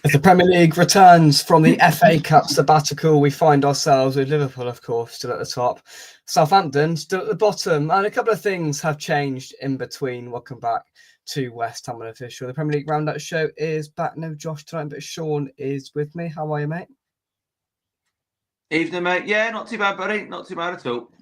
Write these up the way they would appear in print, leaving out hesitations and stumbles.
As the Premier League returns from the FA Cup sabbatical, we find ourselves with Liverpool, of course, still at the top. Southampton still at the bottom. And a couple of things have changed in between. Welcome back to West Ham Unofficial. The Premier League Roundup show is back. No Josh tonight, but Sean is with me. How are you, mate? Evening, mate. Yeah, not too bad, buddy. Not too bad at all.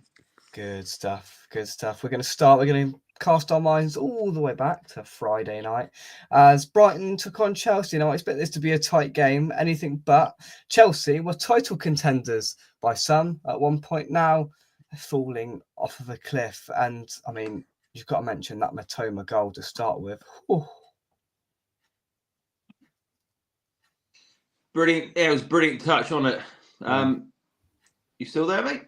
Good stuff. Good stuff. We're going to cast our minds all the way back to Friday night as Brighton took on Chelsea. Now, I expect this to be a tight game, anything but. Chelsea were title contenders by some at one point. Now they're falling off of a cliff. And, I mean, you've got to mention that Matoma goal to start with. Ooh. Brilliant. Yeah, it was a brilliant touch on it. You still there, mate?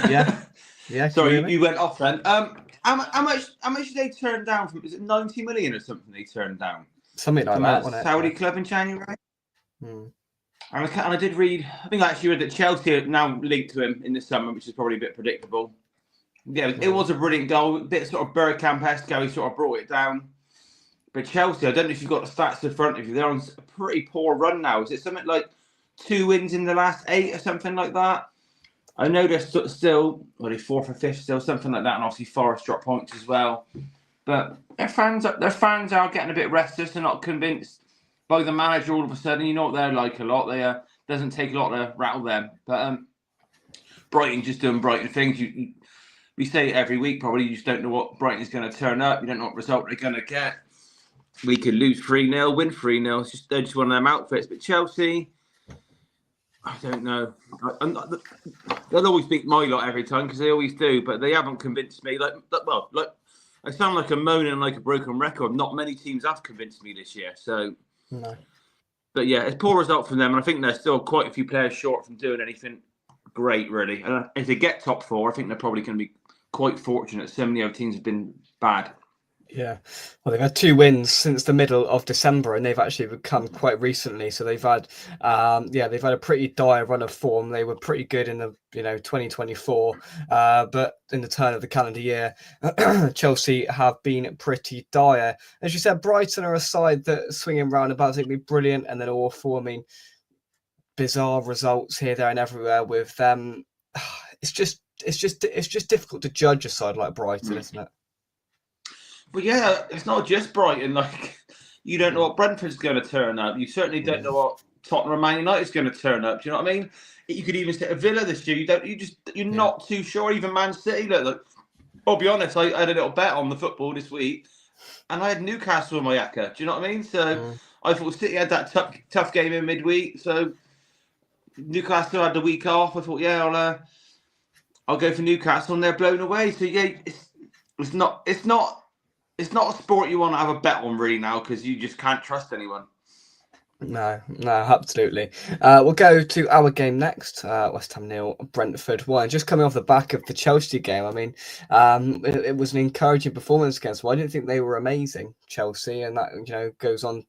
Yeah. Yeah. Sorry, you went off then. How much did they turn down from? Is it 90 million or something they turned down? Something like that, wasn't it? Saudi club in January. And I did read. I think I actually read that Chelsea are now linked to him in the summer, which is probably a bit predictable. Yeah, it was a brilliant goal. A bit sort of Bergkamp-esque how he sort of brought it down. But Chelsea, I don't know if you've got the stats in front of you. They're on a pretty poor run now. Is it something like 2 wins in the last 8 or something like that? I know they're still, they're 4th or 5th still, something like that, and obviously Forest dropped points as well. But their fans are getting a bit restless. They're not convinced by the manager all of a sudden. You know what they're like a lot. They doesn't take a lot to rattle them. But Brighton just doing Brighton things. We say it every week probably. You just don't know what Brighton is going to turn up. You don't know what result they're going to get. We could lose 3-0, win 3-0. They're just one of them outfits. But Chelsea, I don't know. They'll always beat my lot every time because they always do, but they haven't convinced me. I sound like I'm moaning like a broken record. Not many teams have convinced me this year. So, no. But yeah, it's a poor result from them, and I think there's still quite a few players short from doing anything great, really. And if they get top 4, I think they're probably going to be quite fortunate. So many other teams have been bad. Yeah, well, they've had 2 wins since the middle of December, and they've actually come quite recently. So they've had, they've had a pretty dire run of form. They were pretty good in the 2024, but in the turn of the calendar year, Chelsea have been pretty dire. As you said, Brighton are a side that swinging roundabouts can be brilliant and then awful. I mean, bizarre results here, there, and everywhere with them. It's just difficult to judge a side like Brighton, isn't it? But yeah, it's not just Brighton. Like, you don't know what Brentford's going to turn up. You certainly don't know what Tottenham or Man United's going to turn up. Do you know what I mean? You could even say a Villa this year. You're not too sure. Even Man City. Look, I'll be honest. I had a little bet on the football this week, and I had Newcastle in my yakka. Do you know what I mean? So I thought City had that tough game in midweek. So Newcastle had the week off. I thought, I'll go for Newcastle, and they're blown away. So yeah, it's not a sport you want to have a bet on really now because you just can't trust anyone. No, absolutely. We'll go to our game next. West Ham 0, Brentford 1. Just coming off the back of the Chelsea game, I mean, it was an encouraging performance against them. I didn't think they were amazing, Chelsea, and that goes on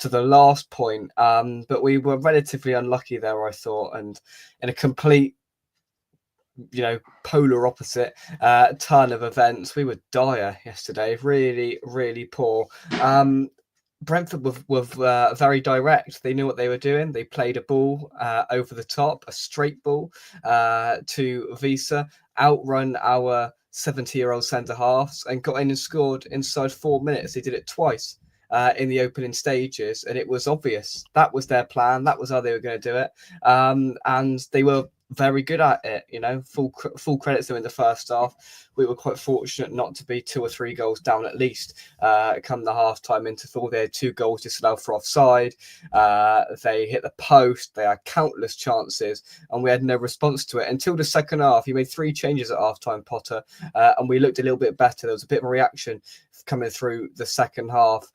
to the last point. But we were relatively unlucky there, I thought, and in a complete polar opposite turn of events. We were dire yesterday, really, really poor. Brentford were very direct. They knew what they were doing. They played a ball over the top, a straight ball to Visa, outrun our 70-year-old centre-halves and got in and scored inside 4 minutes. They did it twice in the opening stages, and it was obvious. That was their plan. That was how they were going to do it. And they were very good at it, full credit to them in the first half. We were quite fortunate not to be 2 or 3 goals down at least come the half-time interval. They had 2 goals disallowed for offside. They hit the post. They had countless chances, and we had no response to it until the second half. He made 3 changes at half-time, Potter, and we looked a little bit better. There was a bit of a reaction coming through the second half.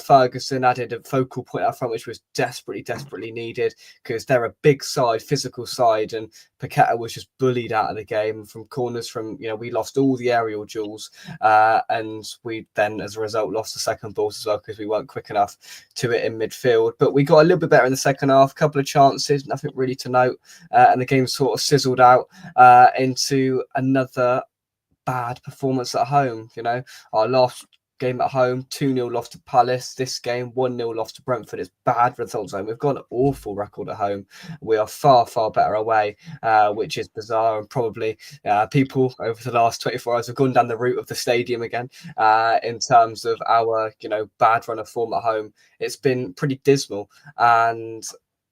Ferguson added a focal point up front, which was desperately needed because they're a big side, physical side, and Paqueta was just bullied out of the game from corners. We lost all the aerial duels, and we then, as a result, lost the second balls as well because we weren't quick enough to it in midfield. But we got a little bit better in the second half, a couple of chances, nothing really to note, and the game sort of sizzled out into another bad performance at home. Our last game at home, 2-0 loss to Palace. This game, 1-0 loss to Brentford. It's bad results at home. We've got an awful record at home. We are far, far better away, which is bizarre. And probably people over the last 24 hours have gone down the route of the stadium again in terms of our, bad run of form at home. It's been pretty dismal. And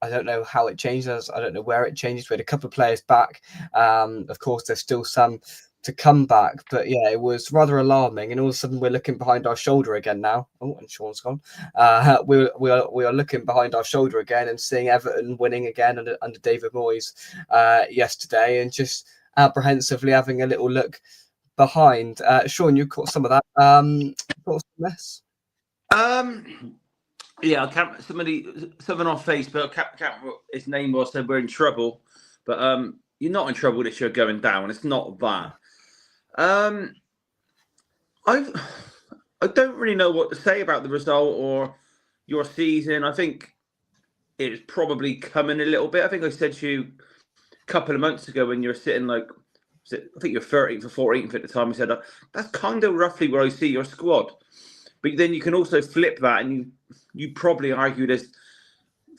I don't know how it changes. I don't know where it changes. We had a couple of players back. Of course, there's still some to come back, but yeah, it was rather alarming. And all of a sudden, we're looking behind our shoulder again now. Oh, and Sean's gone. We are looking behind our shoulder again and seeing Everton winning again under David Moyes yesterday, and just apprehensively having a little look behind. Sean, you caught some of that. Thoughts on this? Yeah, someone on Facebook, can't remember what his name was, said we're in trouble, but you're not in trouble this year going down. It's not that. I don't really know what to say about the result or your season. I think it's probably coming a little bit. I think I said to you a couple of months ago when you were sitting I think you're 13th or 14th at the time. I said that's kind of roughly where I see your squad. But then you can also flip that, and you probably argue there's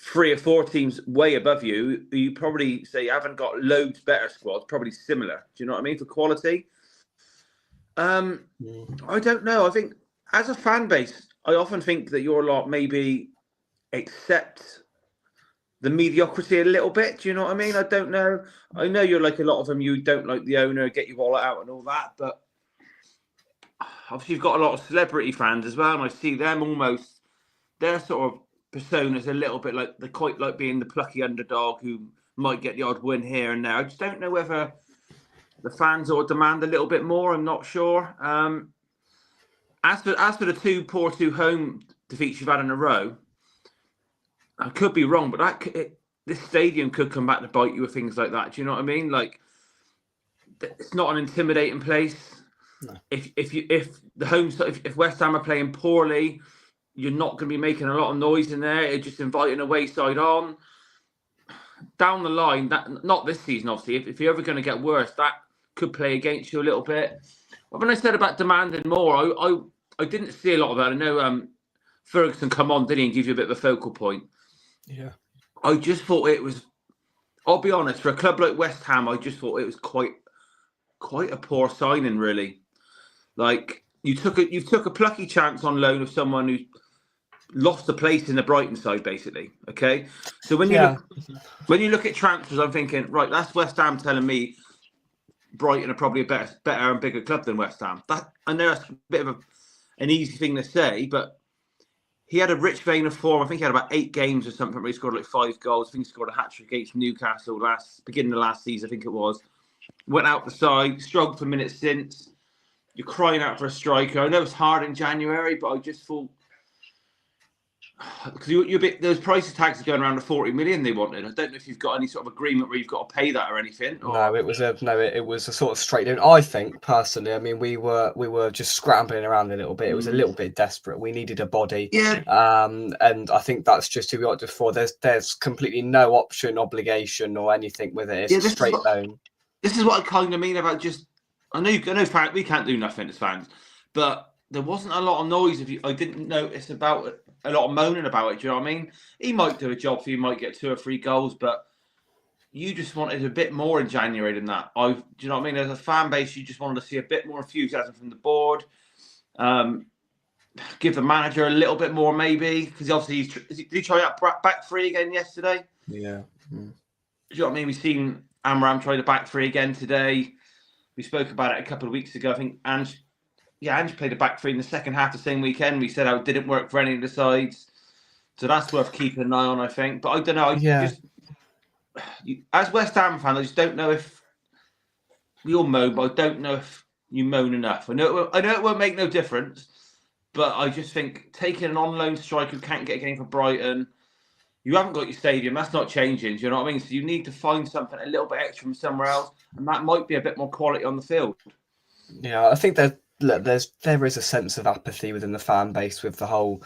3 or 4 teams way above you. You probably say you haven't got loads better squads, probably similar. Do you know what I mean, for quality? I don't know. I think as a fan base, I often think that your lot maybe accept the mediocrity a little bit. Do you know what I mean? I don't know. I know you're like a lot of them. You don't like the owner, get your wallet out and all that, but obviously you've got a lot of celebrity fans as well, and I see them almost, their sort of personas a little bit like, they quite like being the plucky underdog who might get the odd win here and there. I just don't know whether the fans ought to demand a little bit more. I'm not sure. As for the 2 home defeats you've had in a row, I could be wrong, but this stadium could come back to bite you with things like that. Do you know what I mean? Like, it's not an intimidating place. No. If West Ham are playing poorly, you're not going to be making a lot of noise in there. It's just inviting a wayside on. Down the line, that not this season, obviously. If you're ever going to get worse, that could play against you a little bit. But when I said about demanding more, I didn't see a lot of that. I know Ferguson come on, didn't he, and give you a bit of a focal point. Yeah. I just thought it was, I'll be honest, for a club like West Ham, I just thought it was quite a poor signing, really. Like, you took a plucky chance on loan of someone who lost a place in the Brighton side, basically. Okay, so when you look at transfers, I'm thinking, right, that's West Ham telling me Brighton are probably a better and bigger club than West Ham. That, I know that's a bit of an easy thing to say, but he had a rich vein of form. I think he had about 8 games or something where he scored like 5 goals. I think he scored a hat-trick against Newcastle beginning of last season, I think it was. Went out the side, struggled for minutes since. You're crying out for a striker. I know it's hard in January, but I just thought, because those price tags are going around the 40 million they wanted. I don't know if you've got any sort of agreement where you've got to pay that or anything. Or... No, it was a sort of straight down. I think personally, I mean, we were just scrambling around a little bit. It was a little bit desperate. We needed a body. Yeah. And I think that's just who we opted for. There's completely no option, obligation, or anything with it. It's a straight loan. This is what I kind of mean about just. I know we can't do nothing as fans, but there wasn't a lot of noise. I didn't notice about it, a lot of moaning about it. Do you know what I mean? He might do a job for you, might get 2 or 3 goals, but you just wanted a bit more in January than that. Do you know what I mean? As a fan base, you just wanted to see a bit more enthusiasm from the board. Give the manager a little bit more, maybe, because obviously did he try out back 3 again yesterday? Yeah. Do you know what I mean? We've seen Amram try the back 3 again today. We spoke about it a couple of weeks ago. I think Ange played a back 3 in the second half the same weekend. We said how it didn't work for any of the sides. So that's worth keeping an eye on, I think. But I don't know. As West Ham fans, I just don't know if we all moan, but I don't know if you moan enough. I know it won't make no difference, but I just think taking an on-loan striker who can't get a game for Brighton, you haven't got your stadium. That's not changing. Do you know what I mean? So you need to find something a little bit extra from somewhere else, and that might be a bit more quality on the field. Yeah, I think look, there is a sense of apathy within the fan base with the whole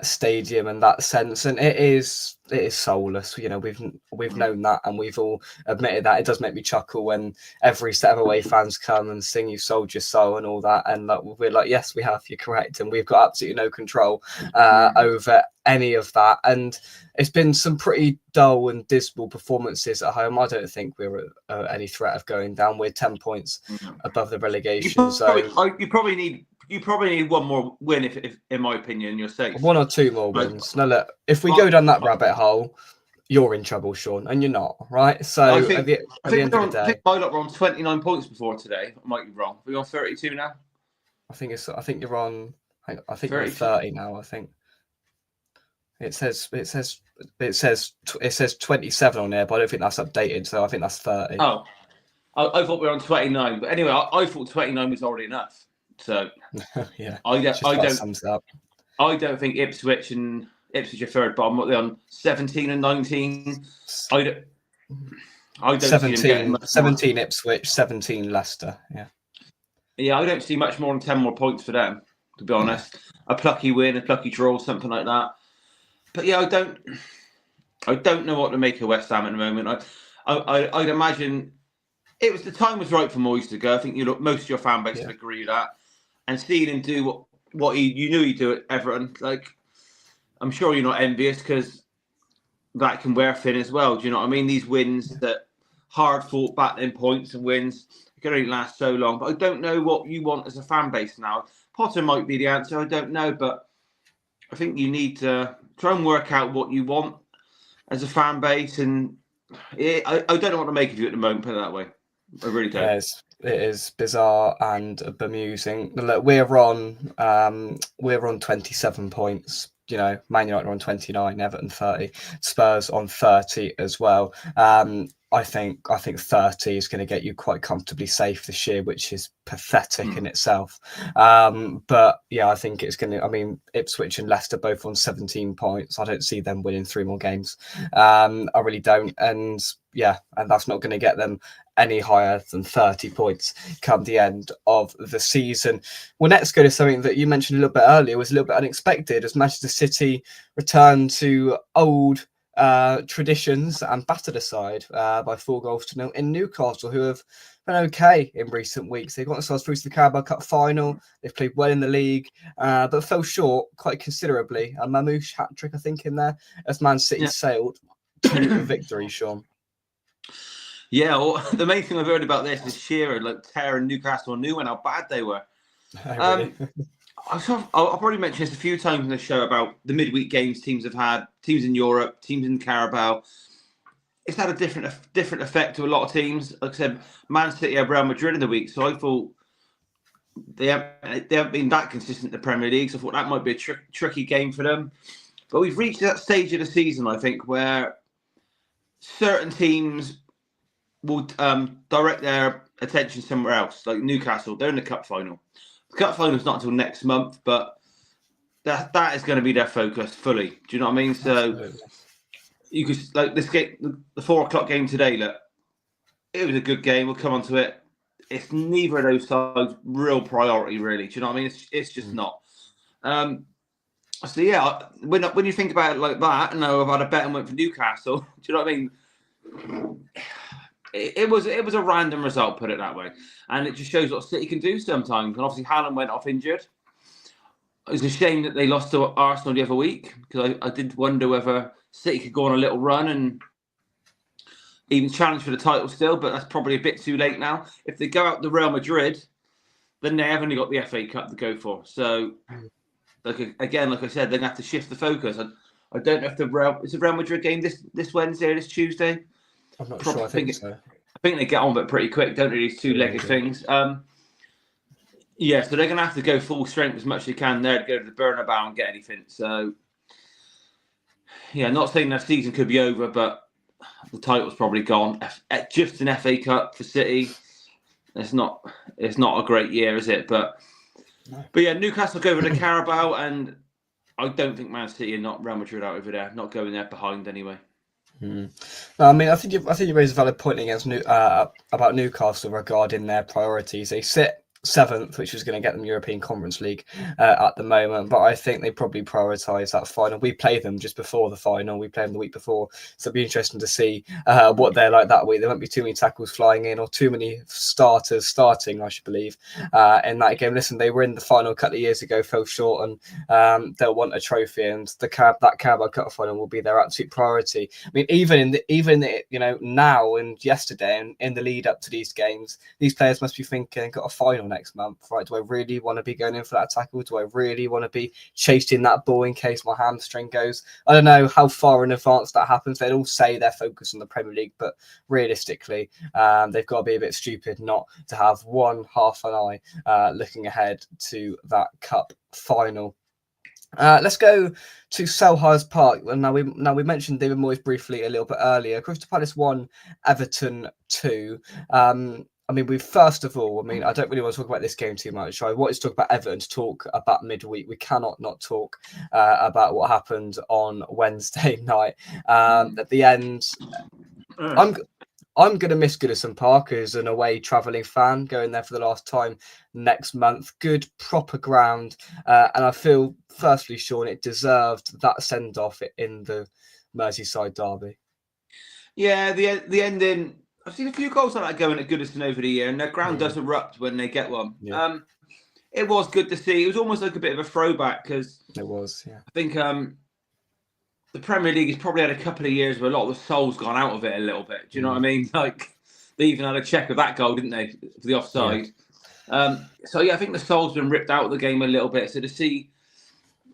stadium and that sense, and it is soulless. You know, we've known that, and we've all admitted that. It does make me chuckle when every set of away fans come and sing "You sold your soul" and all that, and like, we're like, yes, we have. You're correct, and we've got absolutely no control over any of that. And it's been some pretty dull and dismal performances at home. I don't think we're any threat of going down. We're 10 points above the relegation zone. You probably need one more win, if in my opinion, you're safe. 1 or 2 more wins. Now look, if we go down that rabbit hole, you're in trouble, Sean, and you're not, right? So at the end of the day, I think my lot were on 29 points before today. I might be wrong. Are we on 32 now? I think you're on. I think you're on 30 now. I think it says 27 on there, but I don't think that's updated. So I think that's 30. Oh, I thought we were on 29, but anyway, I thought 29 was already enough. So yeah, I don't think Ipswich are third bottom. What, they're on 17 and 19. I don't 17 Ipswich, 17 Leicester. Yeah, I don't see much more than 10 more points for them, to be honest. A plucky win, a plucky draw, something like that. But yeah, I don't know what to make of West Ham at the moment. I'd imagine the time was right for Moyes to go. I think most of your fan base would agree with that. And seeing him do what you knew he'd do at Everton, like, I'm sure you're not envious, because that can wear thin as well. Do you know what I mean? These wins, that hard fought battling points and wins, can only last so long. But I don't know what you want as a fan base now. Potter might be the answer. I don't know, but I think you need to try and work out what you want as a fan base. And I don't know what to make of you at the moment. Put it that way. I really don't. Yes, it is bizarre and bemusing. Look, we're on 27 points. You know, Man United are on 29, Everton 30, Spurs on 30 as well. I think 30 is going to get you quite comfortably safe this year, which is pathetic in itself. But yeah, I think it's going to. I mean, Ipswich and Leicester both on 17 points. I don't see them winning 3 more games. I really don't. And yeah, and that's not going to get them any higher than 30 points come the end of the season. Well, next go to something that you mentioned a little bit earlier, was a little bit unexpected, as Manchester City returned to old traditions and battered aside by 4-0 in Newcastle, who have been okay in recent weeks. They've got themselves through to the Carabao Cup final. They've played well in the league, but fell short quite considerably. A Mamouche hat-trick, I think, in there, as Man City sailed to victory, Sean. Yeah, well, the main thing I've heard about this is Shearer, like, tearing Newcastle new and how bad they were. Really? I've already mentioned this a few times in the show about the midweek games teams have had, teams in Europe, teams in Carabao. It's had a different effect to a lot of teams. Like I said, Man City have Real Madrid in the week, so I thought they haven't been that consistent in the Premier League, so I thought that might be a tricky game for them. But we've reached that stage of the season, I think, where certain teams will direct their attention somewhere else. Like Newcastle, they're in the cup final. The cup final is not until next month, but that is going to be their focus fully. Do you know what I mean? So absolutely. You could, like, this game, the 4:00 game today. Look, it was a good game. We'll come on to it. It's neither of those sides' real priority, really. Do you know what I mean? It's just not. So yeah, when you think about it like that, and I've had a bet and went for Newcastle. Do you know what I mean? It was a random result, put it that way, and it just shows what City can do sometimes. And obviously, Haaland went off injured. It was a shame that they lost to Arsenal the other week, because I did wonder whether City could go on a little run and even challenge for the title still, but that's probably a bit too late now. If they go out to Real Madrid, then they have only got the FA Cup to go for. So, like I said, they're going to have to shift the focus. I don't know if the Real Madrid game this Wednesday or this Tuesday. I'm not sure. I think so. I think they get on with it pretty quick, don't they? These two-legged things. Yeah, so they're going to have to go full strength as much as they can there to go to the Bernabeu and get anything. So, yeah, not saying that season could be over, but the title's probably gone. Just an FA Cup for City. It's not a great year, is it? But yeah, Newcastle go over to Carabao, and I don't think Man City and not Real Madrid out over there. Not going there behind anyway. I mean, I think you raise a valid point about Newcastle regarding their priorities. They sit 7th, which was going to get them European Conference League at the moment. But I think they probably prioritise that final. We play them just before the final. We play them the week before. So it'll be interesting to see what they're like that week. There won't be too many tackles flying in or too many starters starting, I should believe, in that game. Listen, they were in the final a couple of years ago, fell short, and they'll want a trophy. And that Carabao Cup final will be their absolute priority. I mean, even now and yesterday and in the lead up to these games, these players must be thinking, got a final next month, right? Do I really want to be going in for that tackle? Do I really want to be chasing that ball in case my hamstring goes? I don't know how far in advance that happens. They'd all say they're focused on the Premier League, but realistically, they've got to be a bit stupid not to have one half an eye looking ahead to that cup final. Let's go to Selhurst Park. Now we mentioned David Moyes briefly a little bit earlier. Crystal Palace 1, Everton 2. I mean, first of all, I don't really want to talk about this game too much. I wanted to talk about Everton, to talk about midweek. We cannot not talk about what happened on Wednesday night. At the end, I'm going to miss Goodison Park as an away travelling fan, going there for the last time next month. Good, proper ground. And I feel, firstly, Sean, it deserved that send-off in the Merseyside derby. Yeah, the ending... I've seen a few goals like that going at Goodison over the year, and their ground does erupt when they get one. Yeah. It was good to see. It was almost like a bit of a throwback because... It was, yeah. I think the Premier League has probably had a couple of years where a lot of the soul's gone out of it a little bit. Do you know what I mean? Like, they even had a check of that goal, didn't they, for the offside? Yeah. I think the soul's been ripped out of the game a little bit. So to see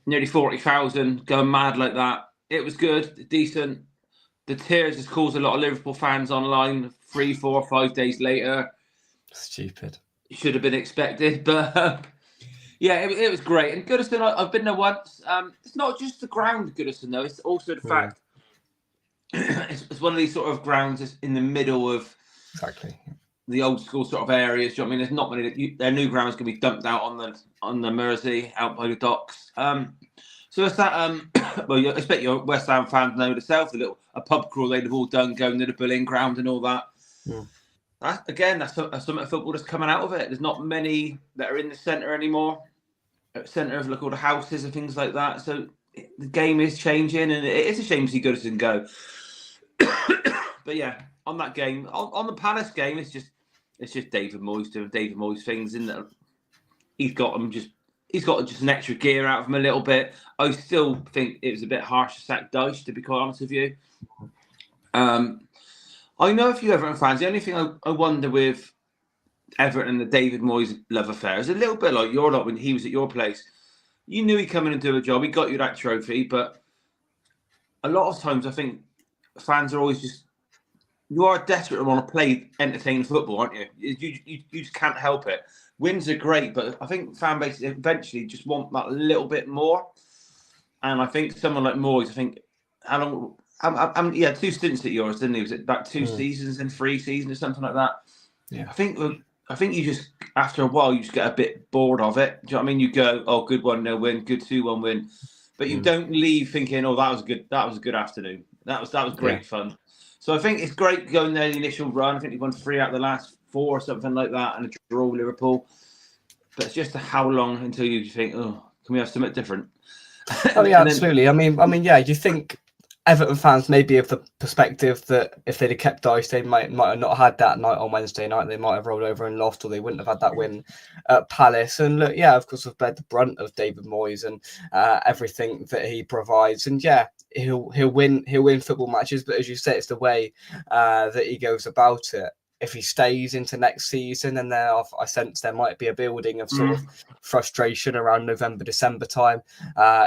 nearly 40,000 going mad like that, it was good, decent. The tears has caused a lot of Liverpool fans online 3, 4, 5 days later. Stupid. Should have been expected, but yeah, it was great. And Goodison, I've been there once. It's not just the ground, Goodison, though. It's also the fact it's one of these sort of grounds in the middle of the old school sort of areas. Do you know what I mean? There's not many. Their new ground's going to be dumped out on the Mersey, out by the docks. So it's that. Well, I expect your West Ham fans know themselves. A pub crawl they'd have all done, going to the Berlin ground and all that. Yeah. That's some football that's coming out of it. There's not many that are in the centre anymore. Centre of all the houses and things like that. So the game is changing, and it is a shame to see Goodison go. But yeah, on that game, on the Palace game, it's just David Moyes doing David Moyes things, in that he's got just an extra gear out of him a little bit. I still think it was a bit harsh to sack Dyche, to be quite honest with you. I know a few Everton fans. The only thing I wonder with Everton and the David Moyes love affair is a little bit like your lot when he was at your place. You knew he'd come in and do a job. He got you that trophy, but a lot of times I think fans are always you are desperate and want to play entertaining football, aren't you? You just can't help it. Wins are great, but I think fan bases eventually just want that little bit more. And I think someone like Moyes, how long? 2 stints at yours, didn't he? Was it about 2 seasons and 3 seasons or something like that? Yeah. I think you just, after a while, you just get a bit bored of it. Do you know what I mean? You go, oh, good 1-0 win, good 2-1 win, but you don't leave thinking, oh, that was a good afternoon. That was great fun. So I think it's great going there the initial run. I think they've won 3 out of the last 4 or something like that, and a draw with Liverpool. But it's just how long until you think, oh, can we have something different? Oh yeah, absolutely. I mean, yeah. You think Everton fans may be of the perspective that if they'd have kept Dyche, they might have not had that night on Wednesday night. They might have rolled over and lost, or they wouldn't have had that win at Palace. And look, yeah, of course, I've bear the brunt of David Moyes and everything that he provides. And yeah, he'll win football matches. But as you say, it's the way that he goes about it. If he stays into next season, and I sense there might be a building of sort of frustration around November, December time,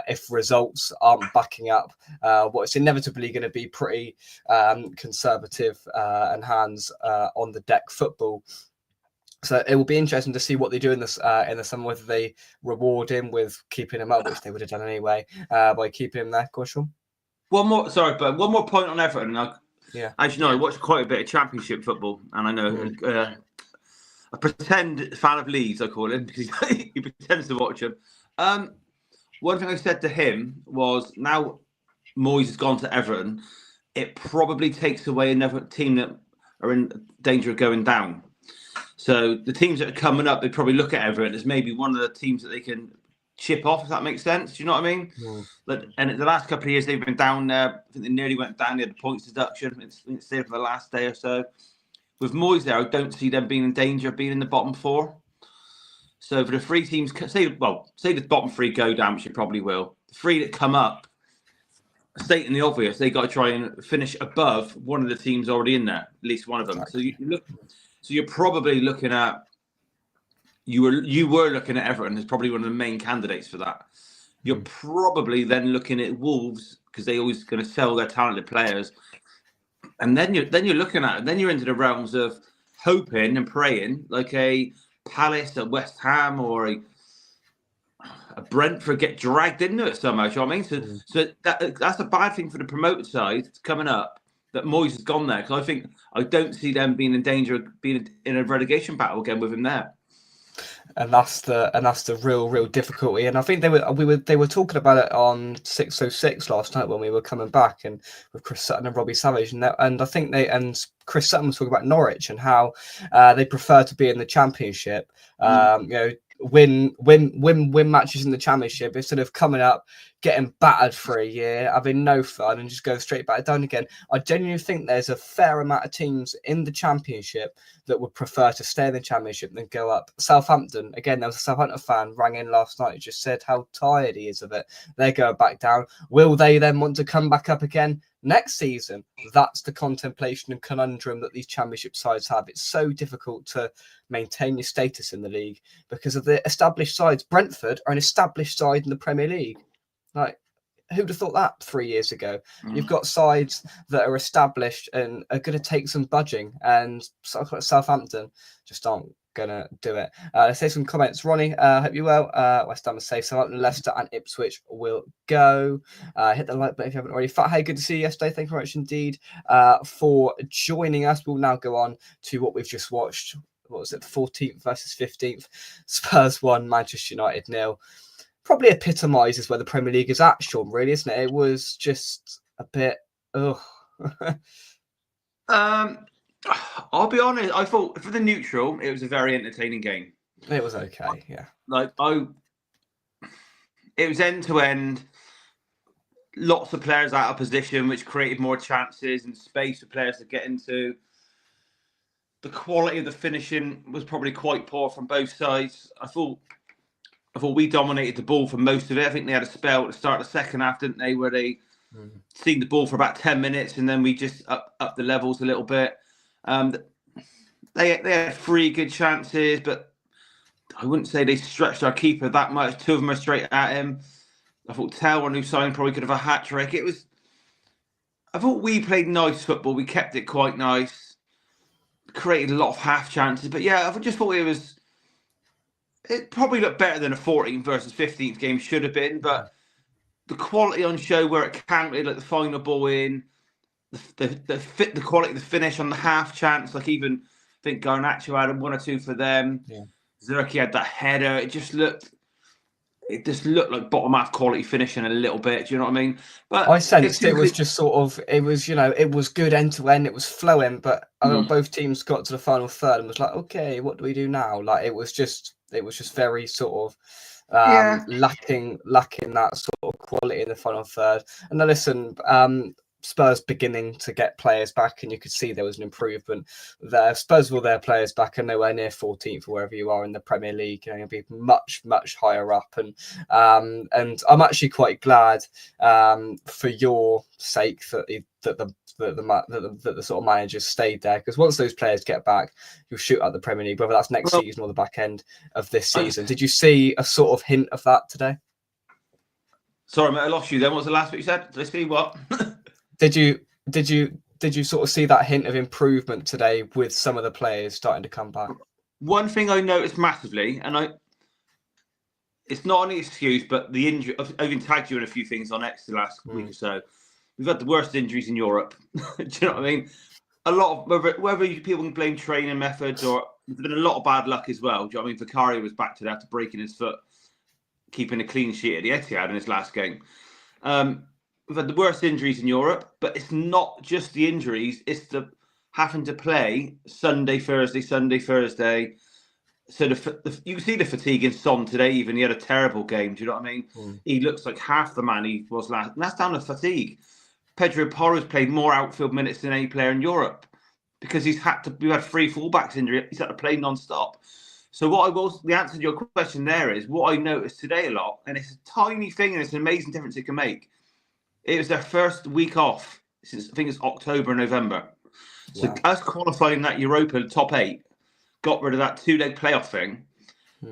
if results aren't backing up what's inevitably going to be pretty conservative and hands on the deck football. So it will be interesting to see what they do in the summer, whether they reward him with keeping him up, which they would have done anyway, by keeping him there. Go on, Sean. One more point on Everton. Yeah. As you know, I watch quite a bit of Championship football, and I know a pretend fan of Leeds, I call him, because he pretends to watch them. One thing I said to him was, now Moyes has gone to Everton, it probably takes away another team that are in danger of going down. So the teams that are coming up, they probably look at Everton as maybe one of the teams that they can chip off, if that makes sense. Do you know what I mean? And in the last couple of years, they've been down there. I think they nearly went down. They had the points deduction instead of the last day or so. With Moyes there, I don't see them being in danger of being in the bottom four. So for the three teams, say the bottom three go down, which it probably will. The three that come up, stating the obvious, they got to try and finish above one of the teams already in there, at least one of them. Exactly. So you're probably looking at you were looking at Everton as probably one of the main candidates for that. You're probably then looking at Wolves because they're always going to sell their talented players, and then you're looking at then you're into the realms of hoping and praying like a Palace, a West Ham, or a Brentford get dragged into it somehow. You know what I mean? So that's a bad thing for the promoted side coming up. That Moyes has gone there because I don't see them being in danger of being in a relegation battle again with him there. And that's the real difficulty. And I think they were talking about it on 606 last night when we were coming back, and with Chris Sutton and Robbie Savage, and I think Chris Sutton was talking about Norwich and how they prefer to be in the Championship. Win matches in the Championship instead of coming up, getting battered for a year, having no fun, and just go straight back down again. I genuinely think there's a fair amount of teams in the Championship that would prefer to stay in the Championship than go up. Southampton, again, there was a Southampton fan rang in last night who just said how tired he is of it. They're going back down. Will they then want to come back up again next season? That's the contemplation and conundrum that these Championship sides have. It's so difficult to maintain your status in the league because of the established sides. Brentford are an established side in the Premier League. Like, who'd have thought that 3 years ago? You've got sides that are established and are going to take some budging, and Southampton just aren't going to do it. Let's say some comments. Ronnie, hope you're well. West Ham is safe. Southampton, Leicester and Ipswich will go. Hit the like button if you haven't already. Fat, hey, good to see you yesterday. Thank you very much indeed for joining us. We'll now go on to what we've just watched. What was it? 14th versus 15th. Spurs 1, Manchester United 0. Probably epitomises where the Premier League is at, Sean, really, isn't it? It was just a bit, I'll be honest, I thought for the neutral, it was a very entertaining game. It was okay, yeah. It was end to end, lots of players out of position, which created more chances and space for players to get into. The quality of the finishing was probably quite poor from both sides. I thought we dominated the ball for most of it. I think they had a spell at the start of the second half, didn't they, where they seen the ball for about 10 minutes and then we just up the levels a little bit. They had 3 good chances, but I wouldn't say they stretched our keeper that much. 2 of them are straight at him. I thought Taylor, who signed, probably could have a hat-trick. I thought we played nice football. We kept it quite nice. Created a lot of half chances. But yeah, I just thought it probably looked better than a 14th versus 15th game should have been, but the quality on show where it counted, like the final ball in, the quality of the finish on the half chance, like even I think Garnacho had 1 or 2 for them. Yeah. Zerki had that header. It just looked like bottom half quality finishing a little bit. Do you know what I mean? But I sensed it was just sort of, it was good end to end. It was flowing, but both teams got to the final third and was like, okay, what do we do now? Like it was just very sort of lacking that sort of quality in the final third. And then listen, Spurs beginning to get players back, and you could see there was an improvement there. Spurs will their players back, and nowhere near 14th or wherever you are in the Premier League. You'll be much higher up, and I'm actually quite glad for your sake that the sort of managers stayed there, because once those players get back, you'll shoot at the Premier League, whether that's next season or the back end of this season. Did you see a sort of hint of that today? Sorry, mate, I lost you then. What was the last bit you said? Did I see what? Did you sort of see that hint of improvement today with some of the players starting to come back? One thing I noticed massively, and it's not an excuse, but the injury. I've even tagged you in a few things on X the last week or so. We've had the worst injuries in Europe. Do you know what I mean? A lot of whether people can blame training methods or there's been a lot of bad luck as well. Do you know what I mean? Vicario was back today after breaking his foot, keeping a clean sheet at the Etihad in his last game. We've had the worst injuries in Europe, but it's not just the injuries; it's the having to play Sunday, Thursday, Sunday, Thursday. So you can see the fatigue in Son today. Even he had a terrible game. Do you know what I mean? He looks like half the man he was last, and that's down to fatigue. Pedro Porro's played more outfield minutes than any player in Europe because we've had 3 fullbacks injury. He's had to play non-stop. So the answer to your question there is what I noticed today a lot, and it's a tiny thing and it's an amazing difference it can make. It was their first week off since I think it's October, November. So us qualifying that Europa top 8 got rid of that 2-leg playoff thing.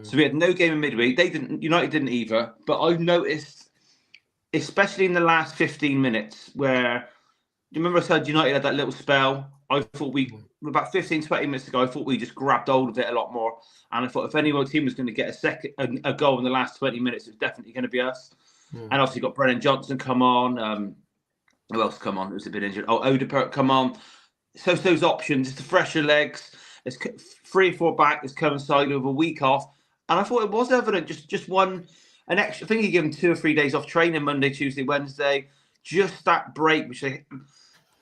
So we had no game in midweek. United didn't either. But I've noticed, especially in the last 15 minutes, where you remember I said United had that little spell. I thought about 15, 20 minutes ago, I thought we just grabbed hold of it a lot more. And I thought if any team was going to get a goal in the last 20 minutes, it was definitely going to be us. And obviously got Brennan Johnson come on. Who else come on? Who's a bit injured? Oh, Odegaard come on. So it's those options. It's the fresher legs. It's 3 or 4 back. It's coincided with a week off. And I thought it was evident. Just an extra. I think he gave him 2 or 3 days off training, Monday, Tuesday, Wednesday. Just that break,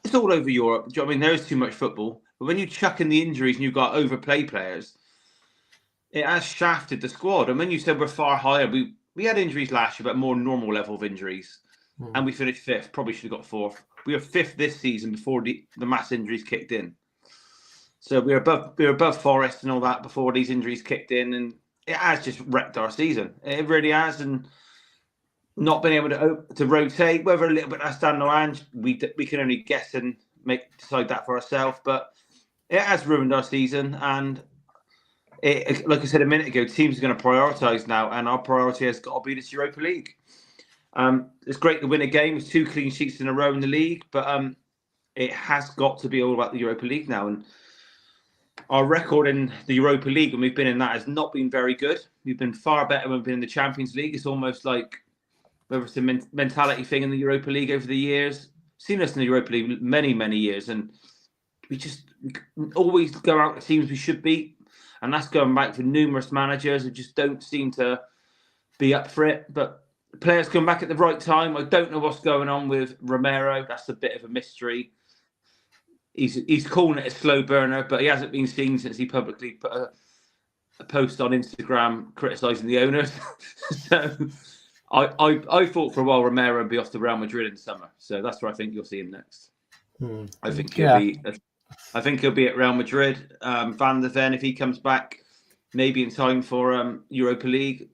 it's all over Europe. Do you know what I mean? There is too much football. But when you chuck in the injuries and you've got overplay players, it has shafted the squad. And when you said we're far higher, we had injuries last year, but more normal level of injuries. And we finished 5th. Probably should have got 4th. We were 5th this season before the mass injuries kicked in. So we were above Forest and all that before these injuries kicked in, and it has just wrecked our season. It really has, and not being able to rotate, whether a little bit that's down the line, we can only guess and decide that for ourselves. But it has ruined our season, and like I said a minute ago, teams are going to prioritise now, and our priority has got to be this Europa League. It's great to win a game with 2 clean sheets in a row in the league, but it has got to be all about the Europa League now. And our record in the Europa League, when we've been in that, has not been very good. We've been far better when we've been in the Champions League. It's almost like whether it's a mentality thing in the Europa League over the years. Seen us in the Europa League many, many years, and we always go out to teams we should beat. And that's going back for numerous managers who just don't seem to be up for it. But players come back at the right time. I don't know what's going on with Romero. That's a bit of a mystery. He's calling it a slow burner, but he hasn't been seen since he publicly put a post on Instagram criticising the owners. So I thought for a while Romero would be off to Real Madrid in the summer. So that's where I think you'll see him next. I think he'll be at Real Madrid. Van der Ven, if he comes back, maybe in time for Europa League.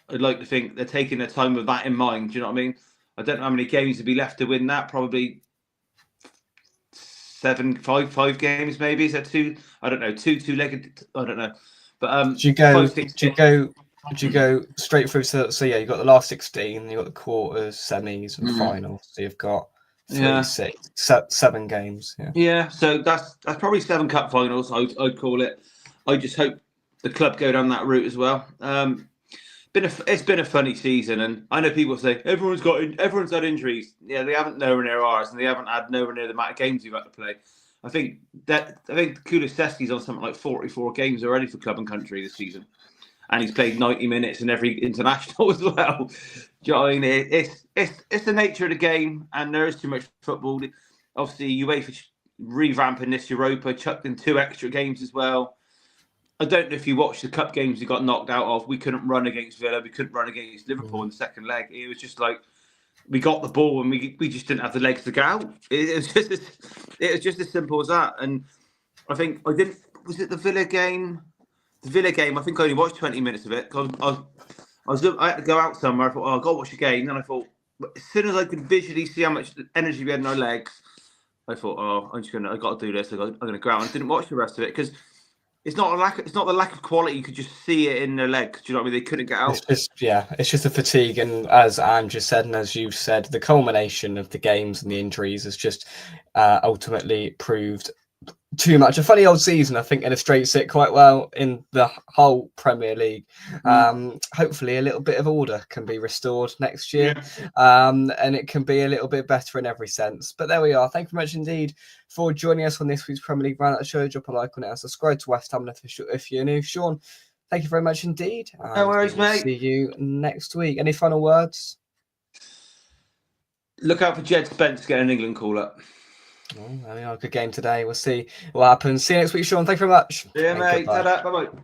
I'd like to think they're taking their time with that in mind. Do you know what I mean? I don't know how many games would be left to win that. Probably 5 games, maybe. Is that 2? I don't know. 2-legged. I don't know. But do you go straight through? So yeah, you've got the last 16. You've got the quarters, semis, and finals. So you've got 7 games. Yeah. So that's probably 7 cup finals. I'd call it. I just hope the club go down that route as well. It's been a funny season, and I know people say everyone's had injuries. Yeah, they haven't nowhere near ours, and they haven't had nowhere near the amount of games you've had to play. I think Kulusevski's on something like 44 games already for club and country this season, and he's played 90 minutes in every international as well. Do you know what I mean? It's the nature of the game, and there is too much football. Obviously, UEFA revamping this Europa, chucked in 2 extra games as well. I don't know if you watched the cup games we got knocked out of. We couldn't run against Villa. We couldn't run against Liverpool in the second leg. It was just like we got the ball and we just didn't have the legs to go out. It was just as simple as that. And I think was it the Villa game? The Villa game, I think I only watched 20 minutes of it. I had to go out somewhere. I thought, I've got to watch the game. And I thought, as soon as I could visually see how much energy we had in our legs, I thought, I've got to do this. I'm going to go out. And didn't watch the rest of it because it's not the lack of quality. You could just see it in their legs. Do you know what I mean? They couldn't get out. It's just the fatigue, and as Anne just said, and as you said, the culmination of the games and the injuries has just ultimately proved too much. A funny old season, I think, illustrates it quite well in the whole Premier League. Hopefully a little bit of order can be restored next year, and it can be a little bit better in every sense. But there we are. Thank you very much indeed for joining us on this week's Premier League Roundup show. Drop a like on it and subscribe to West Ham Official if you're new. Sean, thank you very much indeed. No worries, mate. See you next week. Any final words? Look out for Jed Spence getting an England call up. Well, there we are. Good game today. We'll see what happens. See you next week, Sean. Thank you very much. Yeah, And mate. goodbye. Ta-da. Bye-bye.